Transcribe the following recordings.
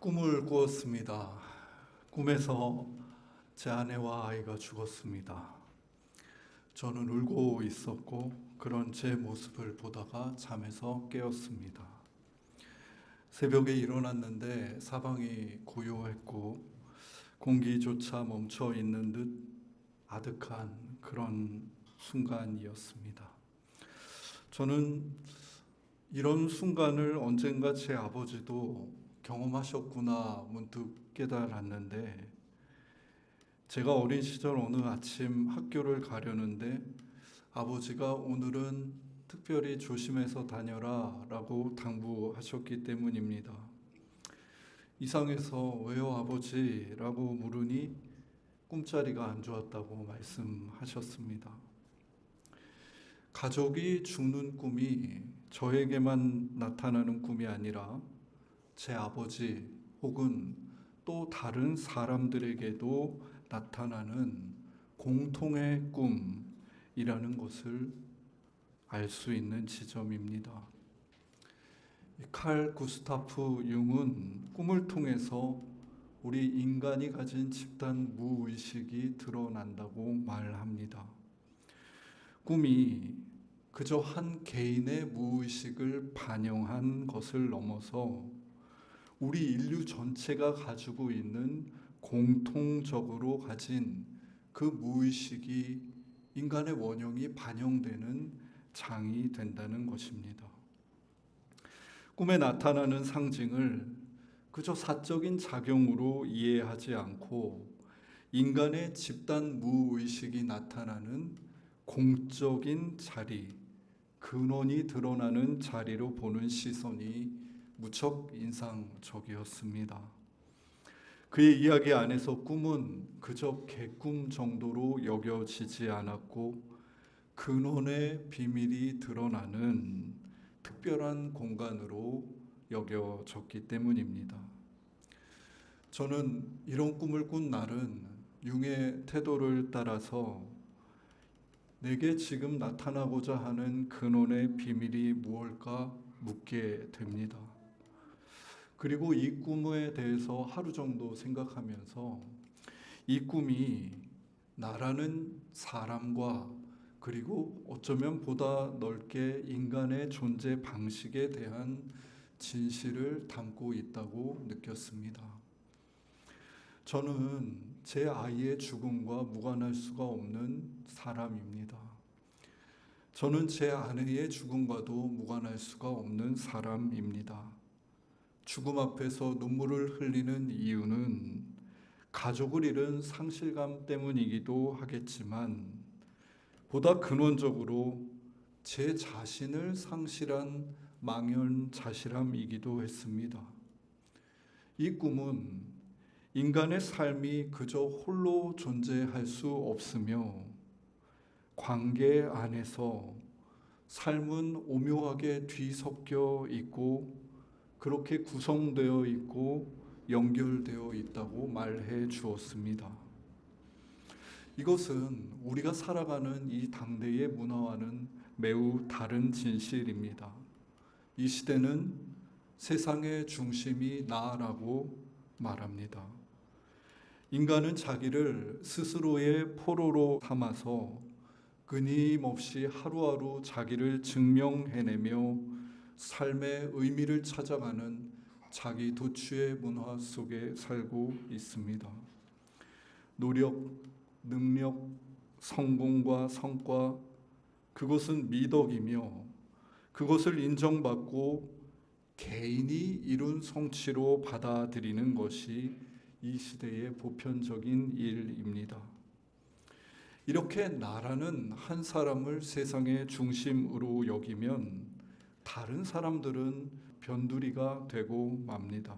꿈을 꾸었습니다. 꿈에서 제 아내와 아이가 죽었습니다. 저는 울고 있었고 그런 제 모습을 보다가 잠에서 깨었습니다. 새벽에 일어났는데 사방이 고요했고 공기조차 멈춰 있는 듯 아득한 그런 순간이었습니다. 저는 이런 순간을 언젠가 제 아버지도 경험하셨구나 문득 깨달았는데, 제가 어린 시절 어느 아침 학교를 가려는데 아버지가 오늘은 특별히 조심해서 다녀라 라고 당부하셨기 때문입니다. 이상해서 왜요 아버지? 라고 물으니 꿈자리가 안 좋았다고 말씀하셨습니다. 가족이 죽는 꿈이 저에게만 나타나는 꿈이 아니라 제 아버지 혹은 또 다른 사람들에게도 나타나는 공통의 꿈이라는 것을 알 수 있는 지점입니다. 칼 구스타프 융은 꿈을 통해서 우리 인간이 가진 집단 무의식이 드러난다고 말합니다. 꿈이 그저 한 개인의 무의식을 반영한 것을 넘어서 우리 인류 전체가 가지고 있는 공통적으로 가진 그 무의식이 인간의 원형이 반영되는 장이 된다는 것입니다. 꿈에 나타나는 상징을 그저 사적인 작용으로 이해하지 않고 인간의 집단 무의식이 나타나는 공적인 자리, 근원이 드러나는 자리로 보는 시선이 무척 인상적이었습니다. 그의 이야기 안에서 꿈은 그저 개꿈 정도로 여겨지지 않았고 근원의 비밀이 드러나는 특별한 공간으로 여겨졌기 때문입니다. 저는 이런 꿈을 꾼 날은 융의 태도를 따라서 내게 지금 나타나고자 하는 근원의 비밀이 무엇일까 묻게 됩니다. 그리고 이 꿈에 대해서 하루 정도 생각하면서 이 꿈이 나라는 사람과 그리고 어쩌면 보다 넓게 인간의 존재 방식에 대한 진실을 담고 있다고 느꼈습니다. 저는 제 아이의 죽음과 무관할 수가 없는 사람입니다. 저는 제 아내의 죽음과도 무관할 수가 없는 사람입니다. 죽음 앞에서 눈물을 흘리는 이유는 가족을 잃은 상실감 때문이기도 하겠지만 보다 근원적으로 제 자신을 상실한 망연자실함이기도 했습니다. 이 꿈은 인간의 삶이 그저 홀로 존재할 수 없으며 관계 안에서 삶은 오묘하게 뒤섞여 있고 그렇게 구성되어 있고 연결되어 있다고 말해 주었습니다. 이것은 우리가 살아가는 이 당대의 문화와는 매우 다른 진실입니다. 이 시대는 세상의 중심이 나라고 말합니다. 인간은 자기를 스스로의 포로로 삼아서 끊임없이 하루하루 자기를 증명해내며 삶의 의미를 찾아가는 자기 도취의 문화 속에 살고 있습니다. 노력, 능력, 성공과 성과, 그것은 미덕이며 그것을 인정받고 개인이 이룬 성취로 받아들이는 것이 이 시대의 보편적인 일입니다. 이렇게 나라는 한 사람을 세상의 중심으로 여기면 다른 사람들은 변두리가 되고 맙니다.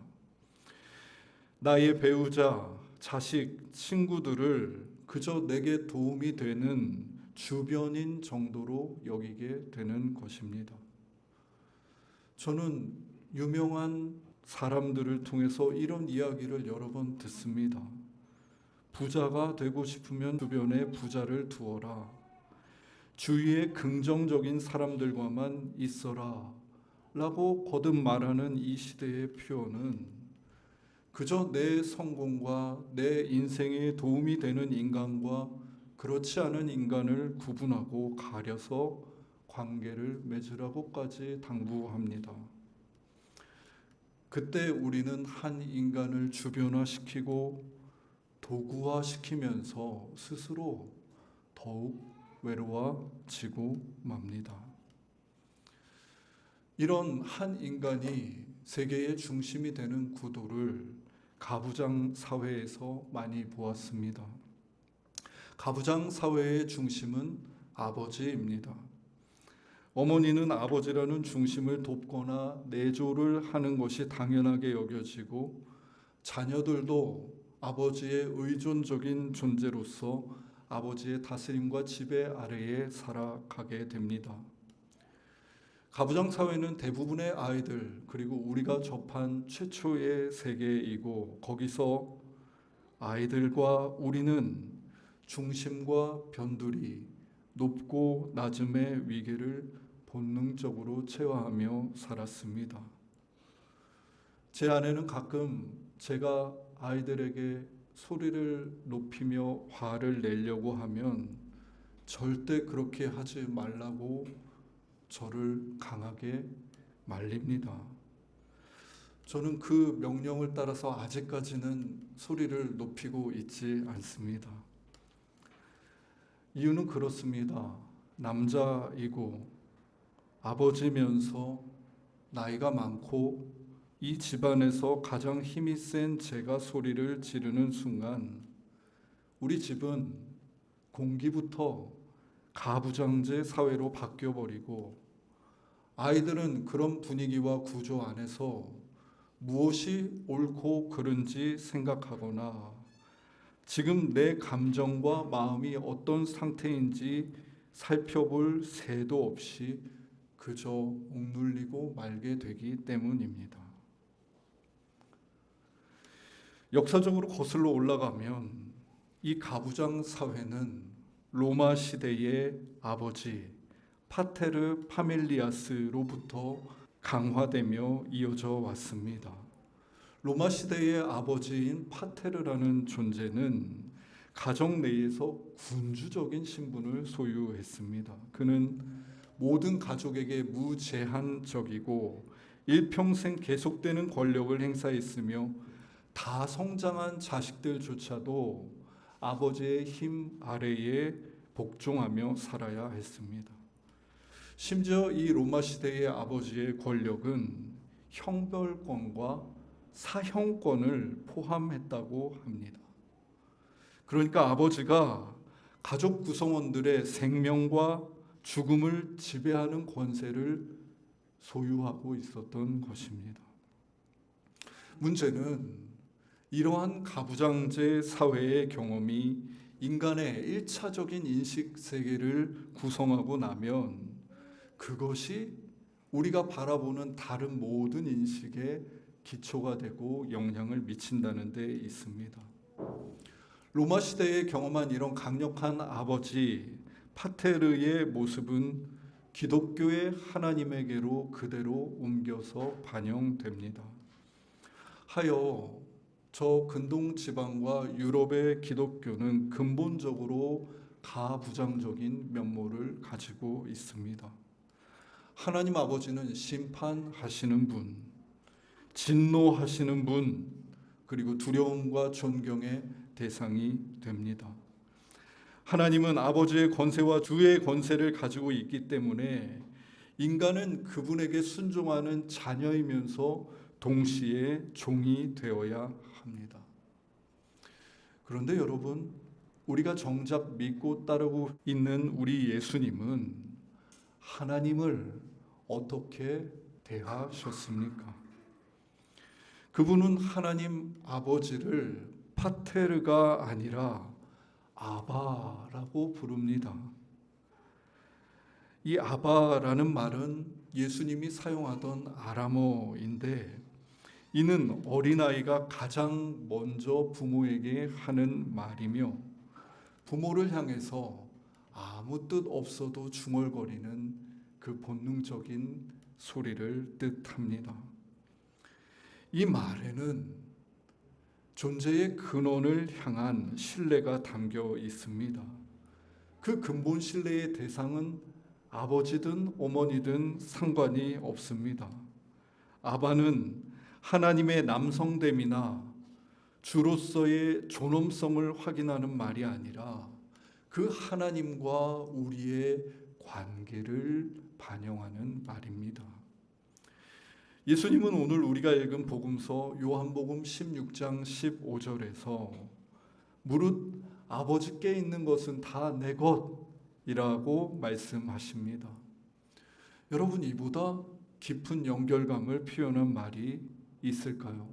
나의 배우자, 자식, 친구들을 그저 내게 도움이 되는 주변인 정도로 여기게 되는 것입니다. 저는 유명한 사람들을 통해서 이런 이야기를 여러 번 듣습니다. 부자가 되고 싶으면 주변에 부자를 두어라. 주위에 긍정적인 사람들과만 있어라 라고 거듭 말하는 이 시대의 표현은 그저 내 성공과 내 인생에 도움이 되는 인간과 그렇지 않은 인간을 구분하고 가려서 관계를 맺으라고까지 당부합니다. 그때 우리는 한 인간을 주변화시키고 도구화시키면서 스스로 더욱 외로워지고 맙니다. 이런 한 인간이 세계의 중심이 되는 구도를 가부장 사회에서 많이 보았습니다. 가부장 사회의 중심은 아버지입니다. 어머니는 아버지라는 중심을 돕거나 내조를 하는 것이 당연하게 여겨지고 자녀들도 아버지의 의존적인 존재로서 아버지의 다스림과 지배 아래에 살아가게 됩니다. 가부장 사회는 대부분의 아이들 그리고 우리가 접한 최초의 세계이고 거기서 아이들과 우리는 중심과 변두리, 높고 낮음의 위계를 본능적으로 체화하며 살았습니다. 제 아내는 가끔 제가 아이들에게 소리를 높이며 화를 내려고 하면 절대 그렇게 하지 말라고 저를 강하게 말립니다. 저는 그 명령을 따라서 아직까지는 소리를 높이고 있지 않습니다. 이유는 그렇습니다. 남자이고 아버지면서 나이가 많고 이 집안에서 가장 힘이 센 제가 소리를 지르는 순간 우리 집은 공기부터 가부장제 사회로 바뀌어버리고 아이들은 그런 분위기와 구조 안에서 무엇이 옳고 그른지 생각하거나 지금 내 감정과 마음이 어떤 상태인지 살펴볼 새도 없이 그저 억눌리고 말게 되기 때문입니다. 역사적으로 거슬러 올라가면 이 가부장 사회는 로마 시대의 아버지 파테르 파밀리아스로부터 강화되며 이어져 왔습니다. 로마 시대의 아버지인 파테르라는 존재는 가정 내에서 군주적인 신분을 소유했습니다. 그는 모든 가족에게 무제한적이고 일평생 계속되는 권력을 행사했으며 다 성장한 자식들조차도 아버지의 힘 아래에 복종하며 살아야 했습니다. 심지어 이 로마 시대의 아버지의 권력은 형벌권과 사형권을 포함했다고 합니다. 그러니까 아버지가 가족 구성원들의 생명과 죽음을 지배하는 권세를 소유하고 있었던 것입니다. 문제는 이러한 가부장제 사회의 경험이 인간의 1차적인 인식 세계를 구성하고 나면 그것이 우리가 바라보는 다른 모든 인식에 기초가 되고 영향을 미친다는 데 있습니다. 로마 시대에 경험한 이런 강력한 아버지 파테르의 모습은 기독교의 하나님에게로 그대로 옮겨서 반영됩니다. 하여 저 근동 지방과 유럽의 기독교는 근본적으로 가부장적인 면모를 가지고 있습니다. 하나님 아버지는 심판하시는 분, 진노하시는 분, 그리고 두려움과 존경의 대상이 됩니다. 하나님은 아버지의 권세와 주의 권세를 가지고 있기 때문에 인간은 그분에게 순종하는 자녀이면서 동시에 종이 되어야 합니다. 그런데 여러분, 우리가 정작 믿고 따르고 있는 우리 예수님은 하나님을 어떻게 대하셨습니까? 그분은 하나님 아버지를 파테르가 아니라 아바라고 부릅니다. 이 아바라는 말은 예수님이 사용하던 아람어인데 이는 어린아이가 가장 먼저 부모에게 하는 말이며 부모를 향해서 아무 뜻 없어도 중얼거리는 그 본능적인 소리를 뜻합니다. 이 말에는 존재의 근원을 향한 신뢰가 담겨 있습니다. 그 근본 신뢰의 대상은 아버지든 어머니든 상관이 없습니다. 아바는 하나님의 남성됨이나 주로서의 존엄성을 확인하는 말이 아니라 그 하나님과 우리의 관계를 반영하는 말입니다. 예수님은 오늘 우리가 읽은 복음서 요한복음 16장 15절에서 무릇 아버지께 있는 것은 다 내 것이라고 말씀하십니다. 여러분, 이보다 깊은 연결감을 표현한 말이 있을까요?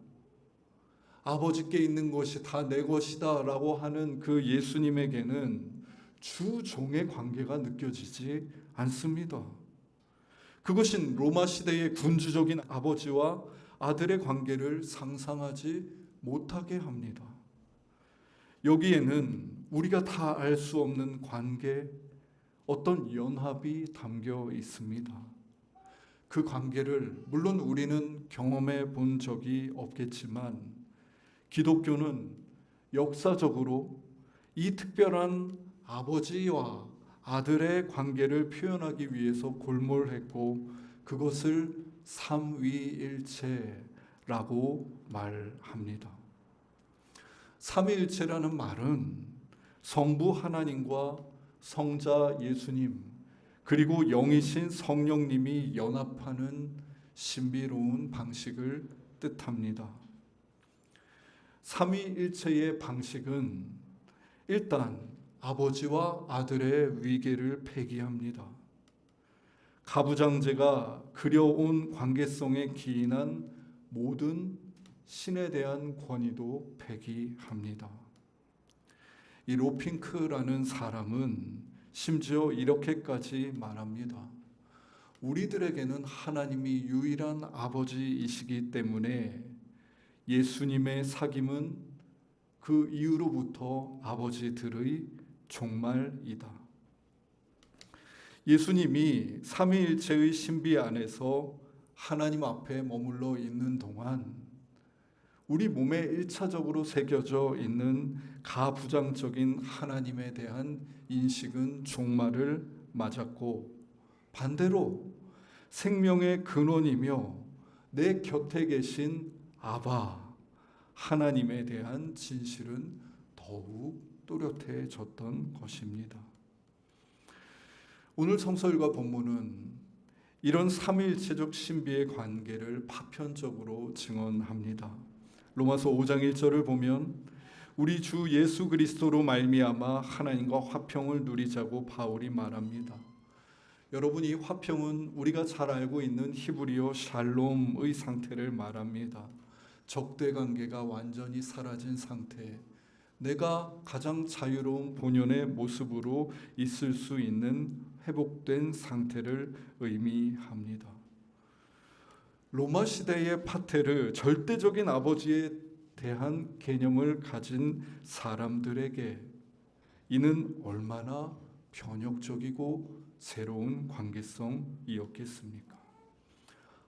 아버지께 있는 것이 다 내 것이다 라고 하는 그 예수님에게는 주종의 관계가 느껴지지 않습니다. 그것은 로마 시대의 군주적인 아버지와 아들의 관계를 상상하지 못하게 합니다. 여기에는 우리가 다 알 수 없는 관계, 어떤 연합이 담겨 있습니다. 그 관계를 물론 우리는 경험해 본 적이 없겠지만 기독교는 역사적으로 이 특별한 아버지와 아들의 관계를 표현하기 위해서 골몰했고 그것을 삼위일체라고 말합니다. 삼위일체라는 말은 성부 하나님과 성자 예수님 그리고 영이신 성령님이 연합하는 신비로운 방식을 뜻합니다. 삼위일체의 방식은 일단 아버지와 아들의 위계를 폐기합니다. 가부장제가 그려온 관계성에 기인한 모든 신에 대한 권위도 폐기합니다. 이 로핑크라는 사람은 심지어 이렇게까지 말합니다. 우리들에게는 하나님이 유일한 아버지이시기 때문에 예수님의 사귐은 그 이후로부터 아버지들의 종말이다. 예수님이 삼위일체의 신비 안에서 하나님 앞에 머물러 있는 동안 우리 몸에 1차적으로 새겨져 있는 가부장적인 하나님에 대한 인식은 종말을 맞았고 반대로 생명의 근원이며 내 곁에 계신 아바 하나님에 대한 진실은 더욱 또렷해졌던 것입니다. 오늘 성서일과 본문은 이런 삼위일체적 신비의 관계를 파편적으로 증언합니다. 로마서 5장 1절을 보면 우리 주 예수 그리스도로 말미암아 하나님과 화평을 누리자고 바울이 말합니다. 여러분, 이 화평은 우리가 잘 알고 있는 히브리어 샬롬의 상태를 말합니다. 적대 관계가 완전히 사라진 상태, 내가 가장 자유로운 본연의 모습으로 있을 수 있는 회복된 상태를 의미합니다. 로마 시대의 파테르, 절대적인 아버지에 대한 개념을 가진 사람들에게 이는 얼마나 변혁적이고 새로운 관계성이었겠습니까?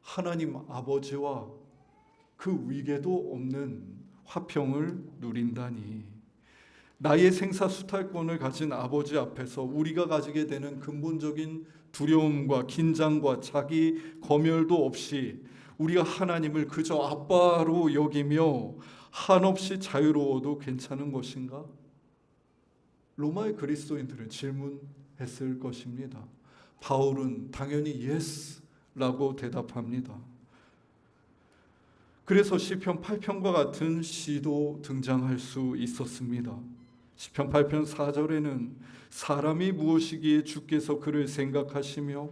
하나님 아버지와 그 위계도 없는 화평을 누린다니, 나의 생사수탈권을 가진 아버지 앞에서 우리가 가지게 되는 근본적인 두려움과 긴장과 자기 검열도 없이 우리가 하나님을 그저 아빠로 여기며 한없이 자유로워도 괜찮은 것인가? 로마의 그리스도인들은 질문했을 것입니다. 바울은 당연히 예스라고 대답합니다. 그래서 시편 8편과 같은 시도 등장할 수 있었습니다. 시편 8편 4절에는 사람이 무엇이기에 주께서 그를 생각하시며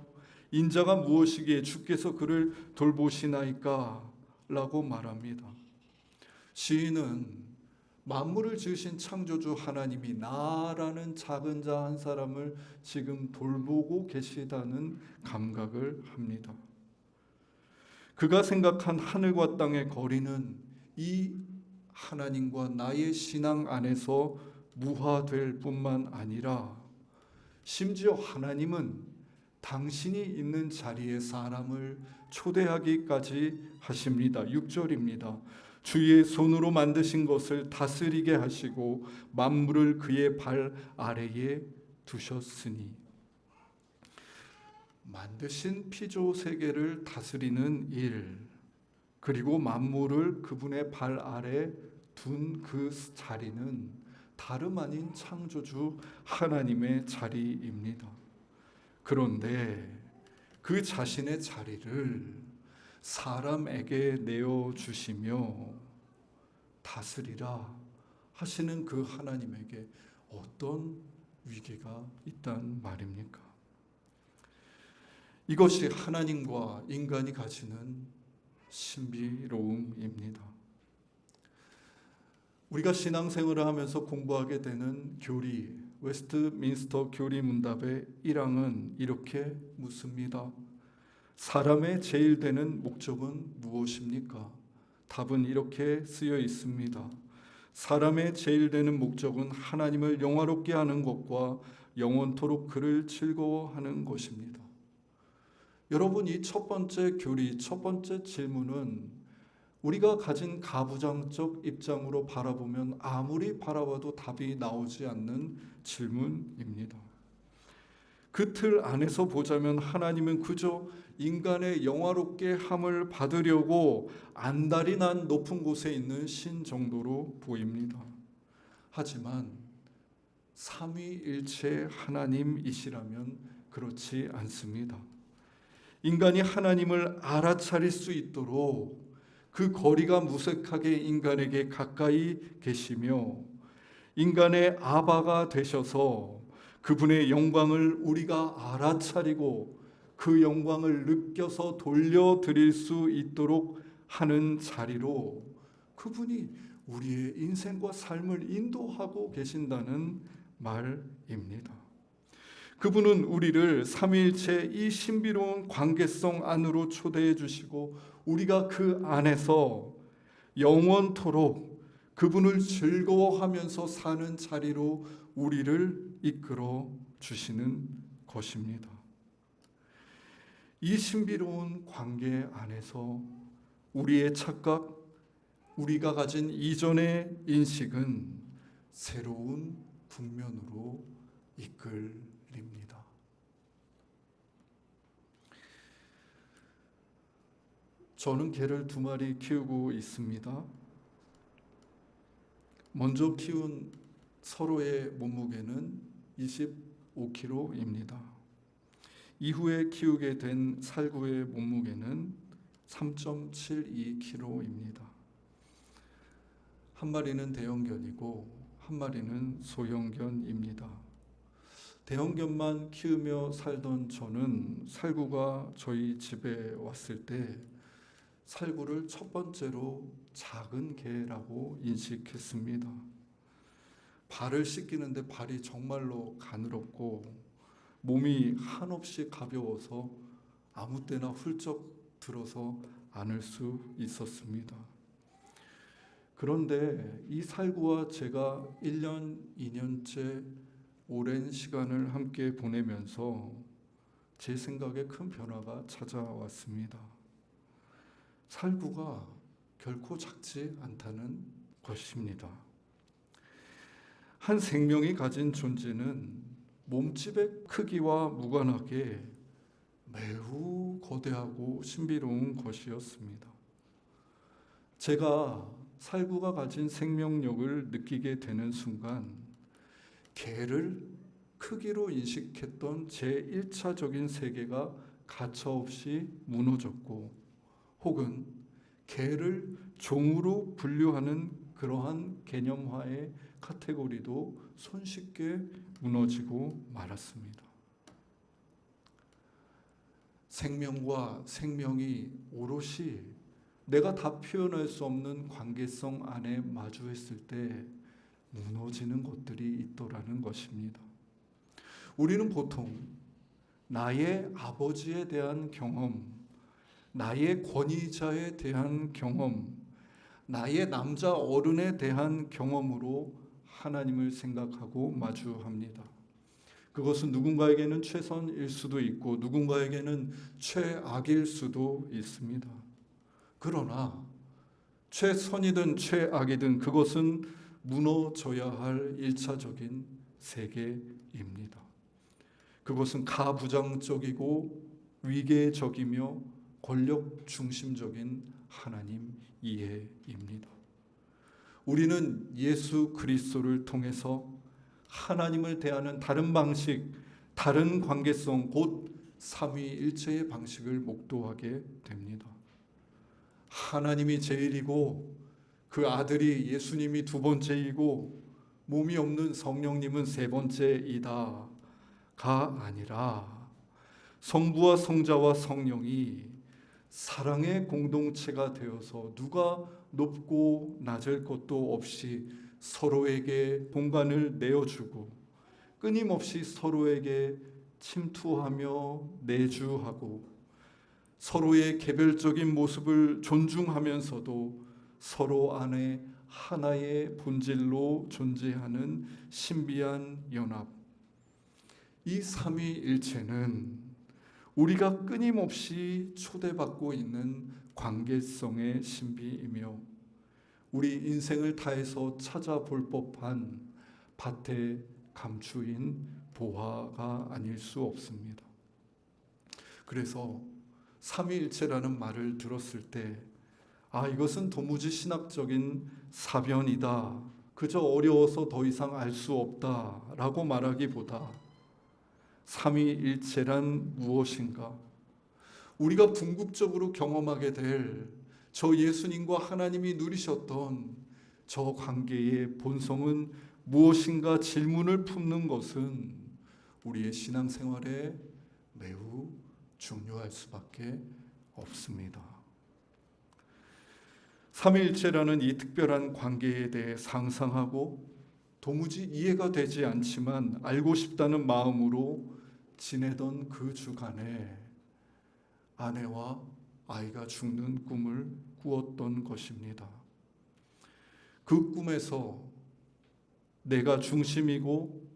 인자가 무엇이기에 주께서 그를 돌보시나이까 라고 말합니다. 시인은 만물을 지으신 창조주 하나님이 나라는 작은 자 한 사람을 지금 돌보고 계시다는 감각을 합니다. 그가 생각한 하늘과 땅의 거리는 이 하나님과 나의 신앙 안에서 무화될 뿐만 아니라 심지어 하나님은 당신이 있는 자리에 사람을 초대하기까지 하십니다. 6절입니다. 주의 손으로 만드신 것을 다스리게 하시고 만물을 그의 발 아래에 두셨으니. 만드신 피조 세계를 다스리는 일, 그리고 만물을 그분의 발 아래 둔 그 자리는 다름 아닌 창조주 하나님의 자리입니다. 그런데 그 자신의 자리를 사람에게 내어주시며 다스리라 하시는 그 하나님에게 어떤 위계가 있단 말입니까? 이것이 하나님과 인간이 가지는 신비로움입니다. 우리가 신앙생활을 하면서 공부하게 되는 교리, 웨스트민스터 교리 문답의 1항은 이렇게 묻습니다. 사람의 제일 되는 목적은 무엇입니까? 답은 이렇게 쓰여 있습니다. 사람의 제일 되는 목적은 하나님을 영화롭게 하는 것과 영원토록 그를 즐거워하는 것입니다. 여러분, 이 첫 번째 교리, 첫 번째 질문은 우리가 가진 가부장적 입장으로 바라보면 아무리 바라봐도 답이 나오지 않는 질문입니다. 그 틀 안에서 보자면 하나님은 그저 인간의 영화롭게 함을 받으려고 안달이 난 높은 곳에 있는 신 정도로 보입니다. 하지만 삼위일체 하나님이시라면 그렇지 않습니다. 인간이 하나님을 알아차릴 수 있도록 그 거리가 무색하게 인간에게 가까이 계시며 인간의 아바가 되셔서 그분의 영광을 우리가 알아차리고 그 영광을 느껴서 돌려드릴 수 있도록 하는 자리로 그분이 우리의 인생과 삶을 인도하고 계신다는 말입니다. 그분은 우리를 삼위일체 이 신비로운 관계성 안으로 초대해 주시고 우리가 그 안에서 영원토록 그분을 즐거워하면서 사는 자리로 우리를 이끌어 주시는 것입니다. 이 신비로운 관계 안에서 우리의 착각, 우리가 가진 이전의 인식은 새로운 국면으로 이끌립니다. 저는 개를 2마리 키우고 있습니다. 먼저 키운 서로의 몸무게는 25kg입니다. 이후에 키우게 된 살구의 몸무게는 3.72kg입니다. 한 마리는 대형견이고 한 마리는 소형견입니다. 대형견만 키우며 살던 저는 살구가 저희 집에 왔을 때 살구를 첫 번째로 작은 개라고 인식했습니다. 발을 씻기는데 발이 정말로 가늘었고 몸이 한없이 가벼워서 아무 때나 훌쩍 들어서 안을 수 있었습니다. 그런데 이 살구와 제가 1년, 2년째 오랜 시간을 함께 보내면서 제 생각에 큰 변화가 찾아왔습니다. 살구가 결코 작지 않다는 것입니다. 한 생명이 가진 존재는 몸집의 크기와 무관하게 매우 거대하고 신비로운 것이었습니다. 제가 살구가 가진 생명력을 느끼게 되는 순간 개를 크기로 인식했던 제 1차적인 세계가 가차없이 무너졌고 혹은 개를 종으로 분류하는 그러한 개념화의 카테고리도 손쉽게 무너지고 말았습니다. 생명과 생명이 오롯이 내가 다 표현할 수 없는 관계성 안에 마주했을 때 무너지는 것들이 있더라는 것입니다. 우리는 보통 나의 아버지에 대한 경험, 나의 권위자에 대한 경험, 나의 남자 어른에 대한 경험으로 하나님을 생각하고 마주합니다. 그것은 누군가에게는 최선일 수도 있고 누군가에게는 최악일 수도 있습니다. 그러나 최선이든 최악이든 그것은 무너져야 할 일차적인 세계입니다. 그것은 가부장적이고 위계적이며 권력 중심적인 하나님 이해입니다. 우리는 예수 그리스도를 통해서 하나님을 대하는 다른 방식, 다른 관계성, 곧 삼위일체의 방식을 목도하게 됩니다. 하나님이 제일이고 그 아들이 예수님이 두 번째이고 몸이 없는 성령님은 세 번째이다가 아니라 성부와 성자와 성령이 사랑의 공동체가 되어서 누가 높고 낮을 것도 없이 서로에게 공간을 내어주고 끊임없이 서로에게 침투하며 내주하고 서로의 개별적인 모습을 존중하면서도 서로 안에 하나의 본질로 존재하는 신비한 연합. 이 삼위일체는 우리가 끊임없이 초대받고 있는 관계성의 신비이며 우리 인생을 다해서 찾아볼 법한 밭의 감추인 보화가 아닐 수 없습니다. 그래서 삼위일체라는 말을 들었을 때 이것은 도무지 신학적인 사변이다. 그저 어려워서 더 이상 알 수 없다라고 말하기보다 삼위일체란 무엇인가? 우리가 궁극적으로 경험하게 될 저 예수님과 하나님이 누리셨던 저 관계의 본성은 무엇인가 질문을 품는 것은 우리의 신앙생활에 매우 중요할 수밖에 없습니다. 삼위일체라는 이 특별한 관계에 대해 상상하고 도무지 이해가 되지 않지만 알고 싶다는 마음으로 지내던 그 주간에 아내와 아이가 죽는 꿈을 꾸었던 것입니다. 그 꿈에서 내가 중심이고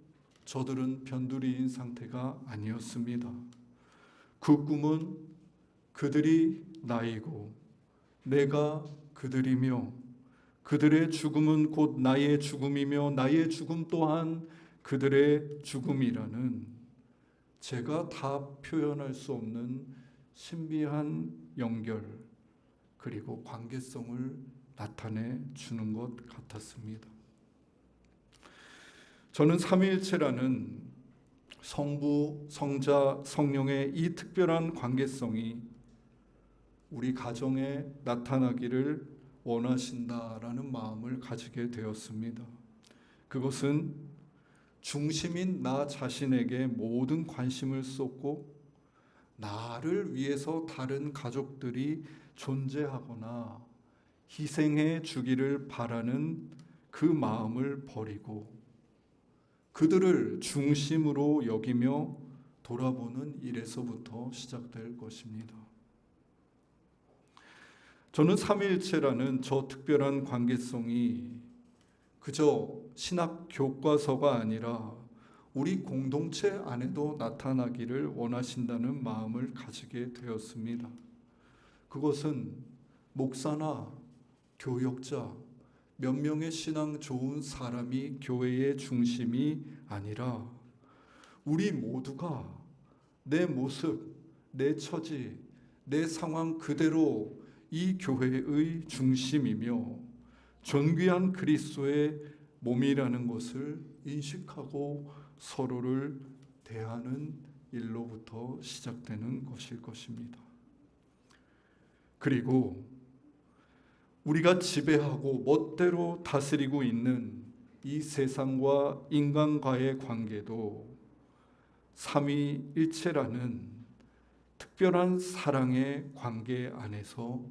저들은 변두리인 상태가 아니었습니다. 그 꿈은 그들이 나이고 내가 그들이며 그들의 죽음은 곧 나의 죽음이며 나의 죽음 또한 그들의 죽음이라는 제가 다 표현할 수 없는 신비한 연결 그리고 관계성을 나타내 주는 것 같았습니다. 저는 삼위일체라는 성부, 성자, 성령의 이 특별한 관계성이 우리 가정에 나타나기를 원하신다라는 마음을 가지게 되었습니다. 그것은 중심인 나 자신에게 모든 관심을 쏟고 나를 위해서 다른 가족들이 존재하거나 희생해 주기를 바라는 그 마음을 버리고 그들을 중심으로 여기며 돌아보는 일에서부터 시작될 것입니다. 저는 삼위일체라는 저 특별한 관계성이 그저 신학 교과서가 아니라 우리 공동체 안에도 나타나기를 원하신다는 마음을 가지게 되었습니다. 그것은 목사나 교역자, 몇 명의 신앙 좋은 사람이 교회의 중심이 아니라 우리 모두가 내 모습, 내 처지, 내 상황 그대로 이 교회의 중심이며 존귀한 그리스도의 몸이라는 것을 인식하고 서로를 대하는 일로부터 시작되는 것일 것입니다. 그리고 우리가 지배하고 멋대로 다스리고 있는 이 세상과 인간과의 관계도 삼위일체라는 특별한 사랑의 관계 안에서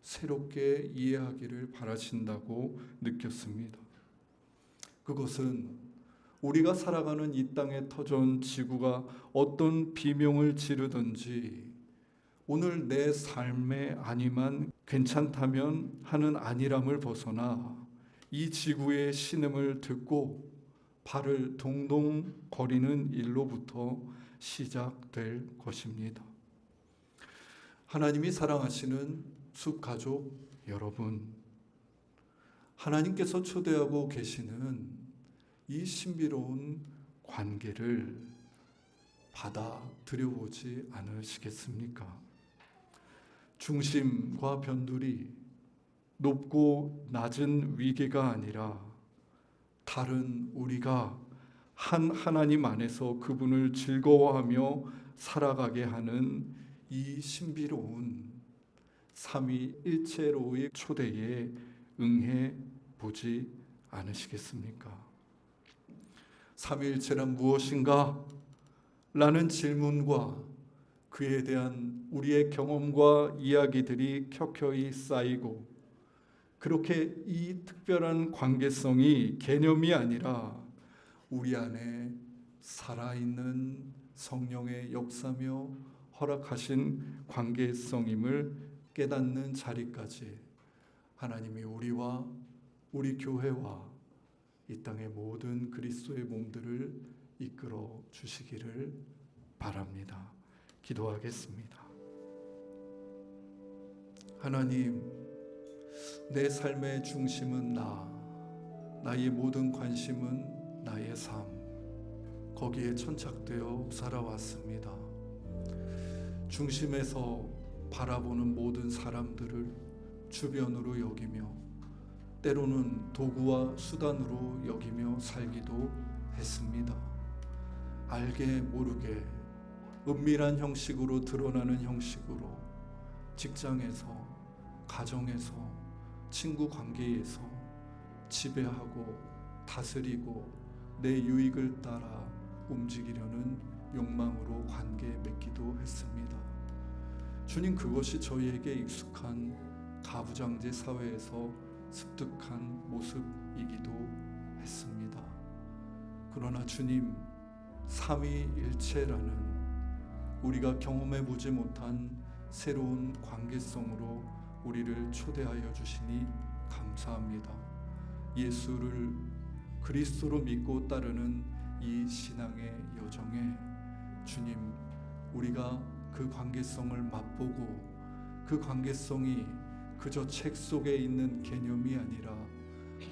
새롭게 이해하기를 바라신다고 느꼈습니다. 그것은 우리가 살아가는 이 땅의 터전 지구가 어떤 비명을 지르든지 오늘 내 삶의 안위만 괜찮다면 하는 안일함을 벗어나 이 지구의 신음을 듣고 발을 동동 거리는 일로부터 시작될 것입니다. 하나님이 사랑하시는 숲가족 여러분, 하나님께서 초대하고 계시는 이 신비로운 관계를 받아들여보지 않으시겠습니까? 중심과 변두리, 높고 낮은 위계가 아니라 다른 우리가 한 하나님 안에서 그분을 즐거워하며 살아가게 하는 이 신비로운 삼위일체로의 초대에 응해 보지 않으시겠습니까? 삼위일체란 무엇인가? 라는 질문과 그에 대한 우리의 경험과 이야기들이 켜켜이 쌓이고, 그렇게 이 특별한 관계성이 개념이 아니라 우리 안에 살아있는 성령의 역사며 허락하신 관계성임을 깨닫는 자리까지 하나님이 우리와 우리 교회와 이 땅의 모든 그리스도의 몸들을 이끌어 주시기를 바랍니다. 기도하겠습니다. 하나님, 내 삶의 중심은 나의 모든 관심은 나의 삶, 거기에 천착되어 살아왔습니다. 중심에서 바라보는 모든 사람들을 주변으로 여기며 때로는 도구와 수단으로 여기며 살기도 했습니다. 알게 모르게 은밀한 형식으로 드러나는 형식으로 직장에서, 가정에서, 친구 관계에서 지배하고 다스리고 내 유익을 따라 움직이려는 욕망으로 관계 맺기도 했습니다. 주님, 그것이 저희에게 익숙한 가부장제 사회에서 습득한 모습이기도 했습니다. 그러나 주님, 삼위일체라는 우리가 경험해보지 못한 새로운 관계성으로 우리를 초대하여 주시니 감사합니다. 예수를 그리스도로 믿고 따르는 이 신앙의 여정에 주님, 우리가 그 관계성을 맛보고 그 관계성이 그저 책 속에 있는 개념이 아니라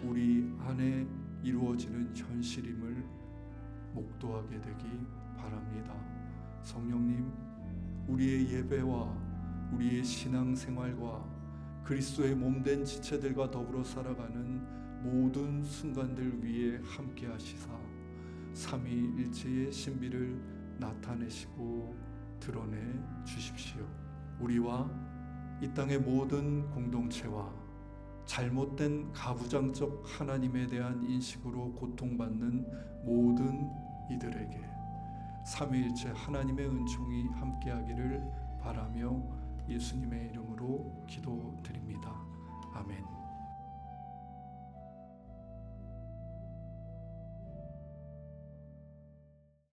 우리 안에 이루어지는 현실임을 목도하게 되기 바랍니다. 성령님, 우리의 예배와 우리의 신앙생활과 그리스도의 몸된 지체들과 더불어 살아가는 모든 순간들 위에 함께 하시사 삼위일체의 신비를 나타내시고 드러내 주십시오. 우리와 이 땅의 모든 공동체와 잘못된 가부장적 하나님에 대한 인식으로 고통받는 모든 이들에게 삼위일체 하나님의 은총이 함께하기를 바라며 예수님의 이름으로 기도드립니다. 아멘.